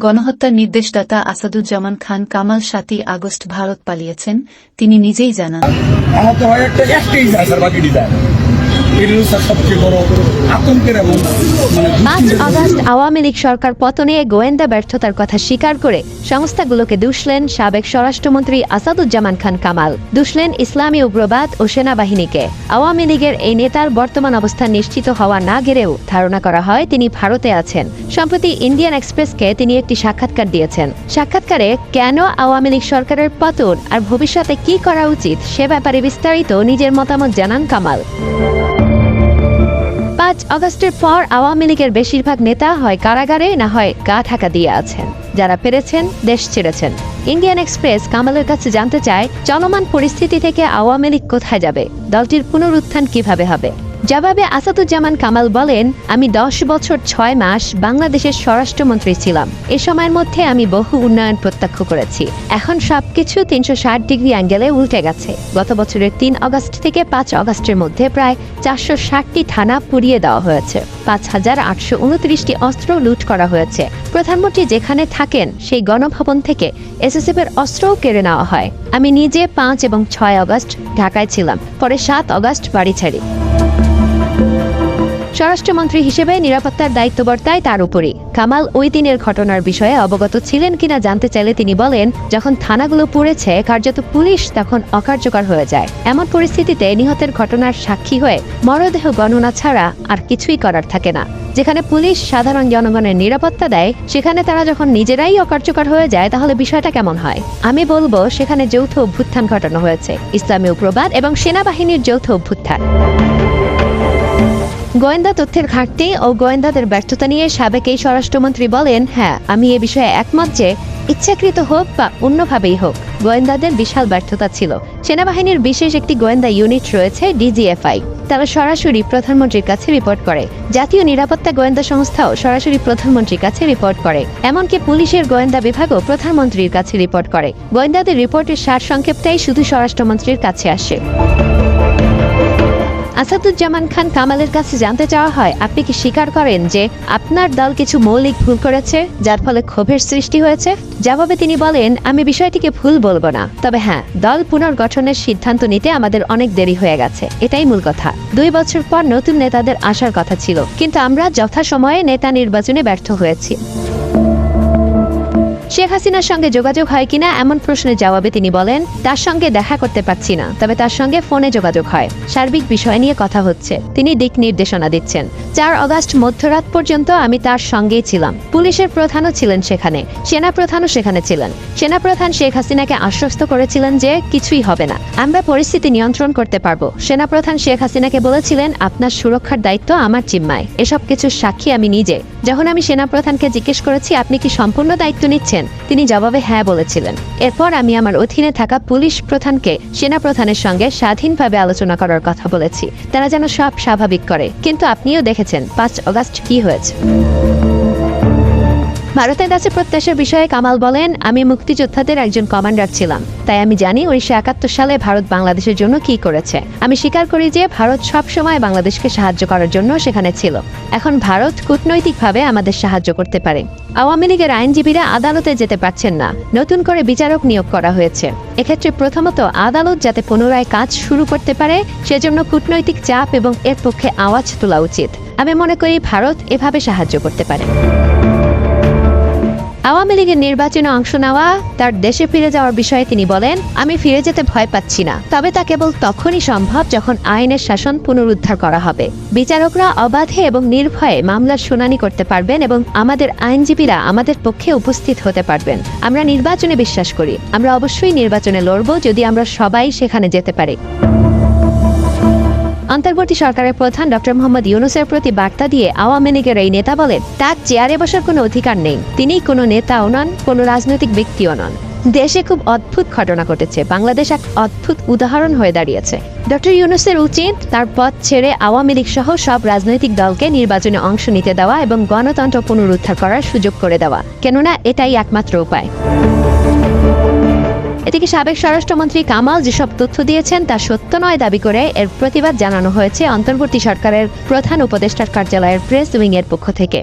গণহত্যার নির্দেশদাতা আসাদুজ্জামান খান কামাল ৭ই আগস্ট ভারত পালিয়েছেন, তিনি নিজেই জানান। আগস্ট আওয়ামী লীগ সরকার পতনে গোয়েন্দা ব্যর্থতার কথা স্বীকার করে সংস্থাগুলোকে দুষলেন সাবেক স্বরাষ্ট্রমন্ত্রী আসাদুজ্জামান খান কামাল, দুষলেন ইসলামী উগ্রবাদ ও সেনাবাহিনীকে। আওয়ামী লীগের এই নেতার বর্তমান অবস্থান নিশ্চিত হওয়া না গেলেও ধারণা করা হয় তিনি ভারতে আছেন। সম্প্রতি ইন্ডিয়ান এক্সপ্রেসকে তিনি একটি সাক্ষাৎকার দিয়েছেন। সাক্ষাৎকারে কেন আওয়ামী লীগ সরকারের পতন আর ভবিষ্যতে কি করা উচিত সে ব্যাপারে বিস্তারিত নিজের মতামত জানান কামাল। ৫ আগস্টের পর আওয়ামী লীগের বেশিরভাগ নেতা হয় কারাগারে, না হয় গা ঢাকা দিয়ে আছেন। যারা পেরেছেন দেশ ছেড়েছেন। ইন্ডিয়ান এক্সপ্রেস কামালের কাছে জানতে চায়, চলমান পরিস্থিতি থেকে আওয়ামী লীগ কোথায় যাবে, দলটির পুনরুত্থান কিভাবে হবে। জবাবে আসাদুজ্জামান কামাল বলেন, আমি ১০ বছর ৬ মাস বাংলাদেশের স্বরাষ্ট্রমন্ত্রী ছিলাম। এ সময়ের মধ্যে আমি বহু উন্নয়ন প্রত্যক্ষ করেছি। এখন সবকিছু ৩৬০ ডিগ্রি অ্যাঙ্গেলে উল্টে গেছে। গত বছরের ৩ আগস্ট থেকে ৫ আগস্টের মধ্যে প্রায় ৪৬০টি থানা পুড়িয়ে দেওয়া হয়েছে। ৫,৮২৯টি অস্ত্র লুট করা হয়েছে। প্রধানমন্ত্রী যেখানে থাকেন সেই গণভবন থেকে এসএসএফের অস্ত্রও কেড়ে নেওয়া হয়। আমি নিজে ৫ এবং ৬ আগস্ট ঢাকায় ছিলাম, পরে ৭ আগস্ট বাড়ি ছাড়ি। স্বরাষ্ট্রমন্ত্রী হিসেবে নিরাপত্তার দায়িত্ব বর্তায় তার উপরই। কামাল ওই দিনের ঘটনার বিষয়ে অবগত ছিলেন কিনা জানতে চাইলে তিনি বলেন, যখন থানাগুলো পুড়েছে কার্যত পুলিশ তখন অকার্যকর হয়ে যায়। এমন পরিস্থিতিতে নিহতের ঘটনার সাক্ষী হয়ে মরদেহ গণনা ছাড়া আর কিছুই করার থাকে না। যেখানে পুলিশ সাধারণ জনগণের নিরাপত্তা দেয়, সেখানে তারা যখন নিজেরাই অকার্যকর হয়ে যায় তাহলে বিষয়টা কেমন হয়? আমি বলবো সেখানে যৌথ অভ্যুত্থান ঘটানো হয়েছে, ইসলামী উগ্রবাদ এবং সেনাবাহিনীর যৌথ অভ্যুত্থান। গোয়েন্দা তথ্যের ঘাটতি ও গোয়েন্দাদের ব্যর্থতা নিয়ে সাবেক এই স্বরাষ্ট্রমন্ত্রী বলেন, হ্যাঁ, আমি এ বিষয়ে একমত যে ইচ্ছাকৃত হোক বা অন্যভাবেই হোক গোয়েন্দাদের বিশাল ব্যর্থতা ছিল। সেনাবাহিনীর বিশেষ একটি গোয়েন্দা ইউনিট রয়েছে, ডিজিএফআই। তারা সরাসরি প্রধানমন্ত্রীর কাছে রিপোর্ট করে। জাতীয় নিরাপত্তা গোয়েন্দা সংস্থাও সরাসরি প্রধানমন্ত্রীর কাছে রিপোর্ট করে। এমনকি পুলিশের গোয়েন্দা বিভাগও প্রধানমন্ত্রীর কাছে রিপোর্ট করে। গোয়েন্দাদের রিপোর্টের সারসংক্ষেপটাই শুধু স্বরাষ্ট্রমন্ত্রীর কাছে আসে। আসাদুজ্জামান খান কামালের কাছে জানতে চাওয়া হয়, আপনি কি স্বীকার করেন যে আপনার দল কিছু মৌলিক ভুল করেছে যার ফলে ক্ষোভের সৃষ্টি হয়েছে? জবাবে তিনি বলেন, আমি বিষয়টিকে ভুল বলবো না, তবে হ্যাঁ, দল পুনর্গঠনের সিদ্ধান্ত নিতে আমাদের অনেক দেরি হয়ে গেছে, এটাই মূল কথা। ২ বছর পর নতুন নেতাদের আসার কথা ছিল, কিন্তু আমরা যথাসময়ে নেতা নির্বাচনে ব্যর্থ হয়েছি। শেখ হাসিনার সঙ্গে যোগাযোগ হয় কিনা এমন প্রশ্নের জবাবে তিনি বলেন, তার সঙ্গে দেখা করতে পারছি না, তবে তার সঙ্গে ফোনে যোগাযোগ হয়। সার্বিক বিষয় নিয়ে কথা হচ্ছে, তিনি দিক নির্দেশনা দিচ্ছেন। ৪ আগস্ট মধ্যরাত পর্যন্ত আমি তার সঙ্গেই ছিলাম। পুলিশের প্রধানও ছিলেন সেখানে, সেনাপ্রধানও সেখানে ছিলেন। সেনাপ্রধান শেখ হাসিনাকে আশ্বস্ত করেছিলেন যে কিছুই হবে না, আমরা পরিস্থিতি নিয়ন্ত্রণ করতে পারবো। সেনাপ্রধান শেখ হাসিনাকে বলেছিলেন, আপনার সুরক্ষার দায়িত্ব আমার জিম্মায়। এসব কিছুর সাক্ষী আমি নিজে। যখন আমি সেনাপ্রধানকে জিজ্ঞেস করেছি, আপনি কি সম্পূর্ণ দায়িত্ব নিচ্ছেন, তিনি জবাবে হ্যাঁ বলেছিলেন। এরপর আমি আমার অধীনে থাকা পুলিশ প্রধানকে সেনাপ্রধানের সঙ্গে স্বাধীনভাবে আলোচনা করার কথা বলেছি, তারা যেন সব স্বাভাবিক করে। কিন্তু আপনিও দেখেছেন ৫ আগস্ট কি হয়েছে। ভারতের কাছে প্রত্যাশার বিষয়ে কামাল বলেন, আমি মুক্তিযোদ্ধাদের একজন কমান্ডার ছিলাম, তাই আমি জানি ১৯৭১ সালে ভারত বাংলাদেশের জন্য কি করেছে। আমি স্বীকার করি যে ভারত সব সময় বাংলাদেশকে সাহায্য করার জন্য সেখানে ছিল। এখন ভারত কূটনৈতিকভাবে আমাদের সাহায্য করতে পারে। আওয়ামী লীগের আইনজীবীরা আদালতে যেতে পারছেন না, নতুন করে বিচারক নিয়োগ করা হয়েছে। এক্ষেত্রে প্রথমত আদালত যাতে পুনরায় কাজ শুরু করতে পারে সেজন্য কূটনৈতিক চাপ এবং এর পক্ষে আওয়াজ তোলা উচিত। আমি মনে করি ভারত এভাবে সাহায্য করতে পারে। আওয়ামী লীগের নির্বাচনে অংশ নেওয়া, তার দেশে ফিরে যাওয়ার বিষয়ে তিনি বলেন, আমি ফিরে যেতে ভয় পাচ্ছি না, তবে তা কেবল তখনই সম্ভব যখন আইনের শাসন পুনরুদ্ধার করা হবে। বিচারকরা অবাধে এবং নির্ভয়ে মামলার শুনানি করতে পারবেন এবং আমাদের আইনজীবীরা আমাদের পক্ষে উপস্থিত হতে পারবেন। আমরা নির্বাচনে বিশ্বাস করি, আমরা অবশ্যই নির্বাচনে লড়ব যদি আমরা সবাই সেখানে যেতে পারি। অন্তর্বর্তী সরকারের প্রধান ডক্টর মোহাম্মদ ইউনূসের প্রতি বার্তা দিয়ে আওয়ামী লীগের এই নেতা বলেন, তার চেয়ারে বসার কোনো অধিকার নেই। তিনি কোনো নেতাও নন, কোনো রাজনৈতিক ব্যক্তিও নন। দেশে খুব অদ্ভুত ঘটনা ঘটেছে, বাংলাদেশ এক অদ্ভুত উদাহরণ হয়ে দাঁড়িয়েছে। ডক্টর ইউনূসের উচিত তার পদ ছেড়ে আওয়ামী লীগ সহ সব রাজনৈতিক দলকে নির্বাচনে অংশ নিতে দেওয়া এবং গণতন্ত্র পুনরুদ্ধার করার সুযোগ করে দেওয়া, কেননা এটাই একমাত্র উপায়। এদিকে সাবেক স্বরাষ্ট্রমন্ত্রী কামাল যেসব তথ্য দিয়েছেন তা সত্য নয় দাবি করে এর প্রতিবাদ জানানো হয়েছে অন্তর্বর্তী সরকারের প্রধান উপদেষ্টার কার্যালয়ের প্রেস উইং এর পক্ষ থেকে।